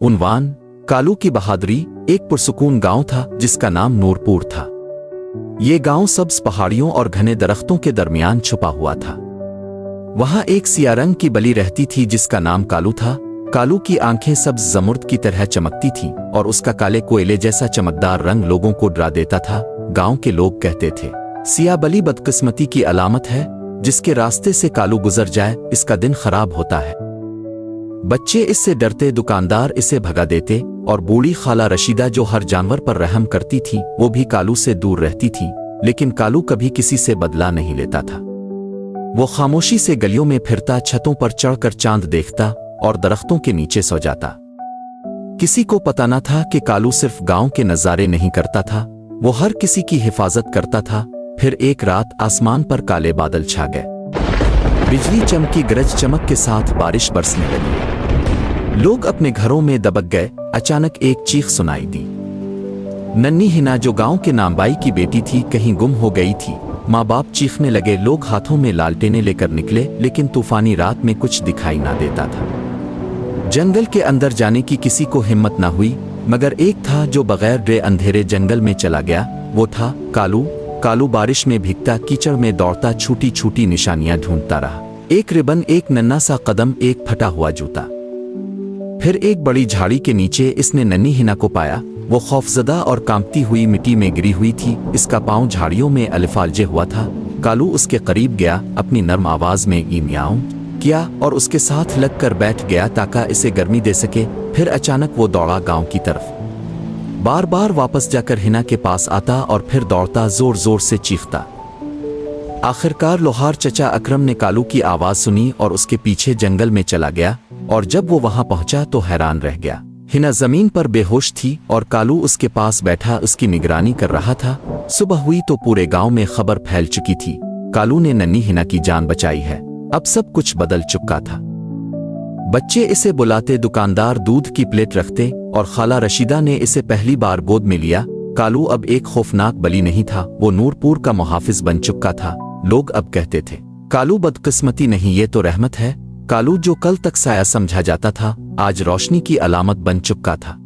उन्वान कालू की बहादुरी। एक पुरसुकून गांव था जिसका नाम नूरपुर था। ये गांव सब्ज पहाड़ियों और घने दरख्तों के दरमियान छुपा हुआ था। वहां एक सिया रंग की बली रहती थी जिसका नाम कालू था। कालू की आंखें सब्ज जमुर्द की तरह चमकती थीं और उसका काले कोयले जैसा चमकदार रंग लोगों को डरा देता था। गांव के लोग कहते थे, सिया बली बदकिस्मती की अलामत है, जिसके रास्ते से कालू गुजर जाए इसका दिन खराब होता है। बच्चे इससे डरते, दुकानदार इसे भगा देते और बूढ़ी खाला रशीदा जो हर जानवर पर रहम करती थी वो भी कालू से दूर रहती थी। लेकिन कालू कभी किसी से बदला नहीं लेता था। वो खामोशी से गलियों में फिरता, छतों पर चढ़कर चांद देखता और दरख्तों के नीचे सो जाता। किसी को पता न था कि कालू सिर्फ गांव के नज़ारे नहीं करता था, वो हर किसी की हिफाजत करता था। फिर एक रात आसमान पर काले बादल छा गए। बिजली चमकी, गरज चमक के साथ बारिश बरसने लगी। लोग अपने घरों में दबक गए। अचानक एक चीख सुनाई दी। नन्ही हिना जो गांव के नामबाई की बेटी थी कहीं गुम हो गई थी। माँ बाप चीखने लगे। लोग हाथों में लालटेनें लेकर निकले, लेकिन तूफानी रात में कुछ दिखाई ना देता था। जंगल के अंदर जाने की किसी को हिम्मत ना हुई, मगर एक था जो बगैर डरे अंधेरे जंगल में चला गया। वो था कालू। कालू बारिश में भीगता, कीचड़ में दौड़ता, छोटी छोटी निशानियां ढूंढता रहा। एक रिबन, एक नन्हा सा कदम, एक फटा हुआ जूता। फिर एक बड़ी झाड़ी के नीचे इसने नन्ही हिना को पाया। वो खौफजदा और कांपती हुई मिट्टी में गिरी हुई थी। इसका पांव झाड़ियों में अलिफालजे हुआ था। कालू उसके करीब गया, अपनी नर्म आवाज में ई म्याऊं किया और उसके साथ लगकर बैठ गया ताकि इसे गर्मी दे सके। फिर अचानक वो दौड़ा गांव की तरफ। बार बार वापस जाकर हिना के पास आता और फिर दौड़ता, जोर जोर से चीखता। आखिरकार लोहार चचा अकरम ने कालू की आवाज सुनी और उसके पीछे जंगल में चला गया। और जब वो वहां पहुंचा तो हैरान रह गया। हिना जमीन पर बेहोश थी और कालू उसके पास बैठा उसकी निगरानी कर रहा था। सुबह हुई तो पूरे गांव में खबर फैल चुकी थी, कालू ने नन्ही हिना की जान बचाई है। अब सब कुछ बदल चुका था। बच्चे इसे बुलाते, दुकानदार दूध की प्लेट रखते और खाला रशीदा ने इसे पहली बार गोद में लिया। कालू अब एक खौफनाक बली नहीं था, वो नूरपुर का मुहाफिज बन चुका था। लोग अब कहते थे, कालू बदकिस्मती नहीं, ये तो रहमत है। कालू जो कल तक साया समझा जाता था आज रोशनी की अलामत बन चुका था।